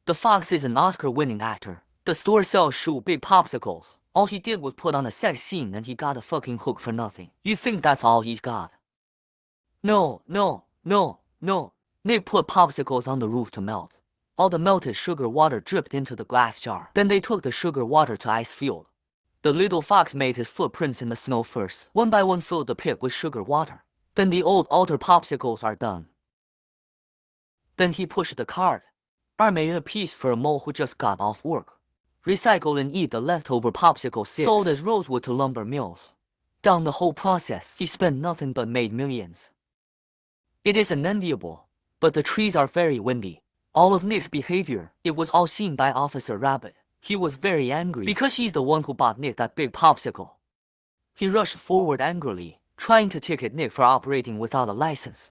The fox is an Oscar-winning actor. The store sells shoe big popsicles. All he did was put on a sex scene and he got a fucking hook for nothing. You think that's all he's got? No. Nick put popsicles on the roof to melt. All the melted sugar water dripped into the glass jar. Then they took the sugar water to ice field. The little fox made his footprints in the snow first. One by one filled the pit with sugar water. Then the old altar popsicles are done. Then he pushed the cart. 2 美元 a piece for a mole who just got off work. Recycle and eat the leftover popsicle sticks. Sold as rosewood to lumber mills. Down the whole process, he spent nothing but made millions. It isn't enviable, but the trees are very windy. All of Nick's behavior, it was all seen by Officer Rabbit. He was very angry because he's the one who bought Nick that big popsicle. He rushed forward angrily, trying to ticket Nick for operating without a license.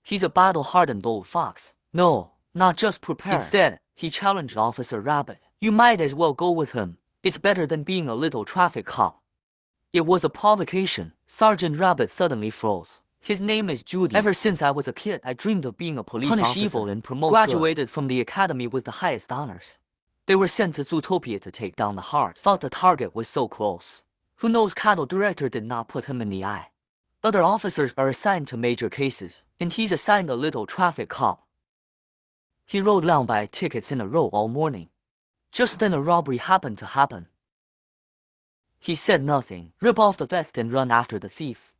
He's a battle-hardened old fox. No, not just prepared. Instead, he challenged Officer Rabbit. You might as well go with him. It's better than being a little traffic cop. It was a provocation. Sergeant Rabbit suddenly froze. His name is Judy. Ever since I was a kid, I dreamed of being a police officer. Punish evil and promote good. Graduated from the academy with the highest honors. They were sent to Zootopia to take down the heart. Thought the target was so close. Who knows, cattle director did not put him in the eye. Other officers are assigned to major cases, and he's assigned a little traffic cop. He rode around by tickets in a row all morning. Just then a robbery happened to happen. He said nothing, rip off the vest and run after the thief.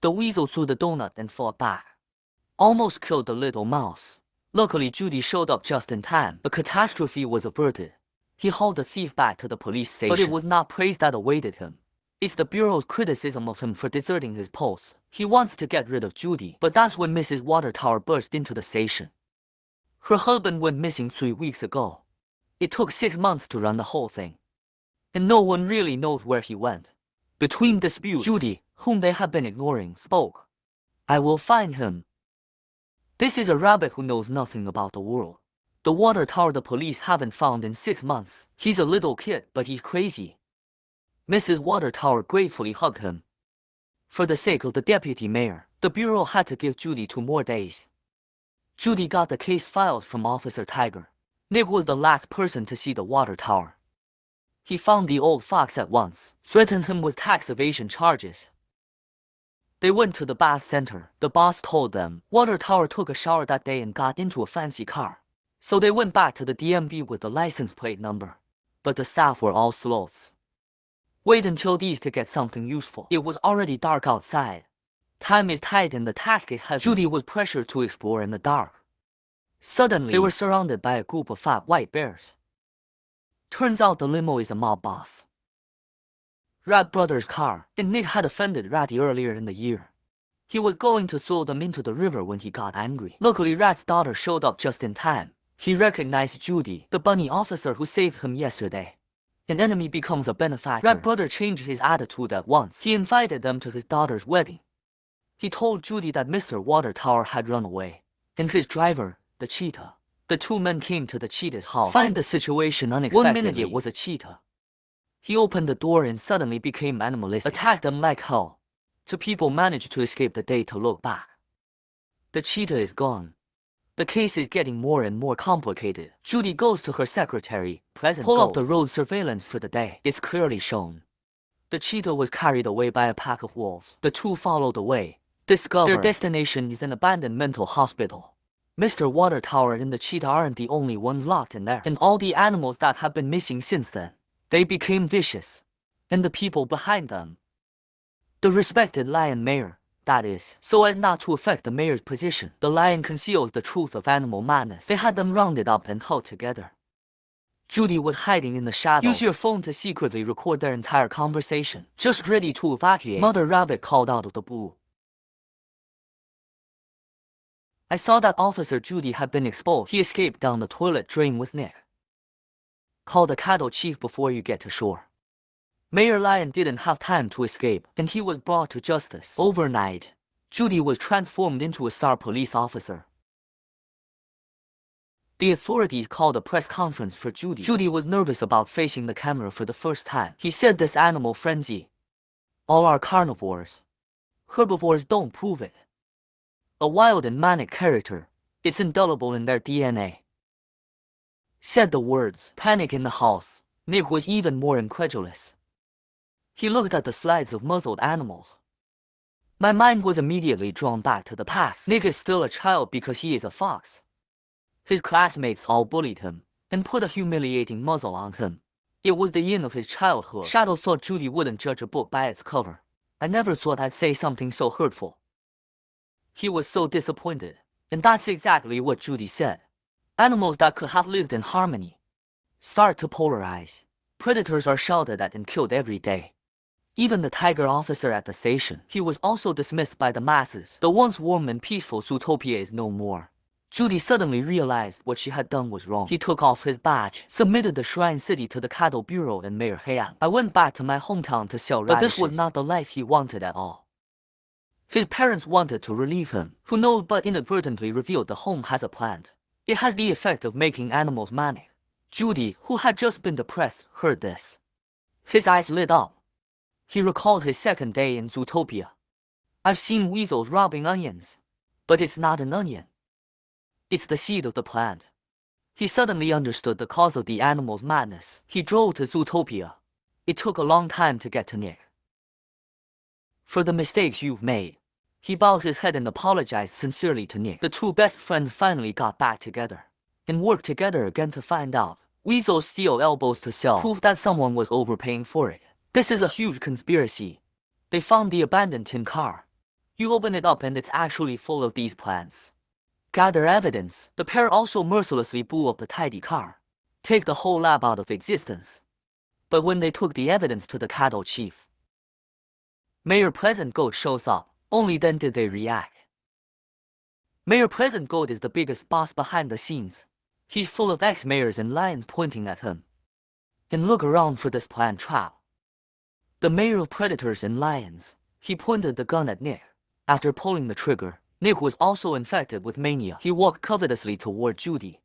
The weasel threw the donut and fought back. Almost killed the little mouse. Luckily Judy showed up just in time. A catastrophe was averted. He hauled the thief back to the police station. But it was not praise that awaited him. It's the Bureau's criticism of him for deserting his post. He wants to get rid of Judy, but that's when Mrs. Watertower burst into the station. Her husband went missing 3 weeks ago. It took 6 months to run the whole thing. And no one really knows where he went. Between disputes, Judy, whom they had been ignoring, spoke. I will find him. This is a rabbit who knows nothing about the world. The Watertower the police haven't found in 6 months. He's a little kid, but he's crazy. Mrs. Watertower gratefully hugged him. For the sake of the deputy mayor, the Bureau had to give Judy 2 more days. Judy got the case files from Officer Tiger. Nick was the last person to see the Watertower. He found the old fox at once, threatened him with tax evasion charges. They went to the bath center. The boss told them Watertower took a shower that day and got into a fancy car. So they went back to the DMV with the license plate number. But the staff were all sloths. Wait until these to get something useful. It was already dark outside. Time is tight and the task is heavy. Judy was pressured to explore in the dark. Suddenly, they were surrounded by a group of fat white bears. Turns out the limo is a mob boss. Rat Brothers' car, and Nick had offended Ratty earlier in the year. He was going to throw them into the river when he got angry. Luckily, Rat's daughter showed up just in time. He recognized Judy, the bunny officer who saved him yesterday. An enemy becomes a benefactor. Rat Brother changed his attitude at once. He invited them to his daughter's wedding. He told Judy that Mr. Watertower had run away, and his driver, the cheetah. The 2 men came to the cheetah's house. Find the situation unexpectedly. 1 minute it was a cheetah. He opened the door and suddenly became animalistic. Attacked them like hell. 2 people managed to escape the day to look back. The cheetah is gone. The case is getting more and more complicated. Judy goes to her secretary. Pull up the road surveillance for the day. It's clearly shown. The cheetah was carried away by a pack of wolves. The 2 followed away. Discover their destination is an abandoned mental hospital. Mr. Watertower and the cheetah aren't the only ones locked in there. And all the animals that have been missing since then. They became vicious. And the people behind them. The respected lion mayor, that is. So as not to affect the mayor's position, the lion conceals the truth of animal madness. They had them rounded up and held together. Judy was hiding in the shadows. Use your phone to secretly record their entire conversation. Just ready to evacuate. Mother Rabbit called out of the blue. I saw that Officer Judy had been exposed. He escaped down the toilet drain with Nick. Call the cattle chief before you get to shore. Mayor Lion didn't have time to escape, and he was brought to justice. Overnight, Judy was transformed into a star police officer. The authorities called a press conference for Judy. Judy was nervous about facing the camera for the first time. He said this animal frenzy. All are carnivores. Herbivores don't prove it. A wild and manic character. It's indelible in their DNA. said the words "panic in the house." Nick was even more incredulous. He looked at the slides of muzzled animals. My mind was immediately drawn back to the past. Nick is still a child because he is a fox. His classmates all bullied him and put a humiliating muzzle on him. It was the end of his childhood. Shadow thought Judy wouldn't judge a book by its cover. I never thought I'd say something so hurtful. He was so disappointed, and that's exactly what Judy said. Animals that could have lived in harmony start to polarize. Predators are shouted at and killed every day. Even the tiger officer at the station, he was also dismissed by the masses. The once warm and peaceful Zootopia is no more. Judy suddenly realized what she had done was wrong. He took off his badge, submitted the Shrine City to the Cattle Bureau and Mayor Heian. I went back to my hometown to sell radishes. But this was not the life he wanted at all. His parents wanted to relieve him. Who knows, but inadvertently revealed the home has a plant. It has the effect of making animals manic. Judy, who had just been depressed, heard this. His eyes lit up. He recalled his second day in Zootopia. I've seen weasels robbing onions. But it's not an onion. It's the seed of the plant. He suddenly understood the cause of the animal's madness. He drove to Zootopia. It took a long time to get to Nick. For the mistakes you've made. He bowed his head and apologized sincerely to Nick. The two best friends finally got back together and worked together again to find out. Weasels steal elbows to sell. Proof that someone was overpaying for it. This is a huge conspiracy. They found the abandoned tin car. You open it up and it's actually full of these plants. Gather evidence. The pair also mercilessly blew up the tidy car. Take the whole lab out of existence. But when they took the evidence to the cattle chief, Mayor Pleasant Goat shows up. Only then did they react. Mayor Pleasant Goat is the biggest boss behind the scenes. He's full of ex-mayors and lions pointing at him. And look around for this planned trap. The mayor of predators and lions. He pointed the gun at Nick. After pulling the trigger, Nick was also infected with mania. He walked covetously toward Judy.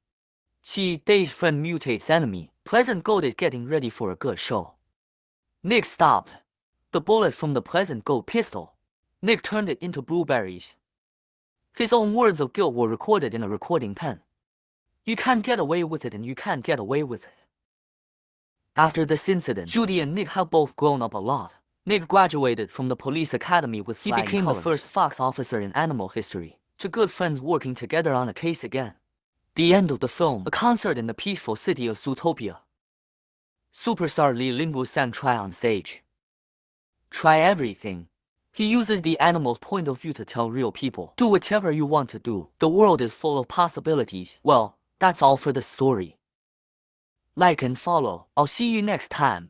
See, Day's friend mutates enemy. Pleasant Goat is getting ready for a good show. Nick stopped. The bullet from the Pleasant Goat pistol. Nick turned it into blueberries. His own words of guilt were recorded in a recording pen. You can't get away with it and you can't get away with it. After this incident, Judy and Nick have both grown up a lot. Nick graduated from the police academy with flying colors. He became the first fox officer in animal history. Two good friends working together on a case again. The end of the film, a concert in the peaceful city of Zootopia. Superstar Lee Lin-Wu sang "Try" on stage. Try everything. He uses the animal's point of view to tell real people, do whatever you want to do. The world is full of possibilities. Well, that's all for the story. Like and follow. I'll see you next time.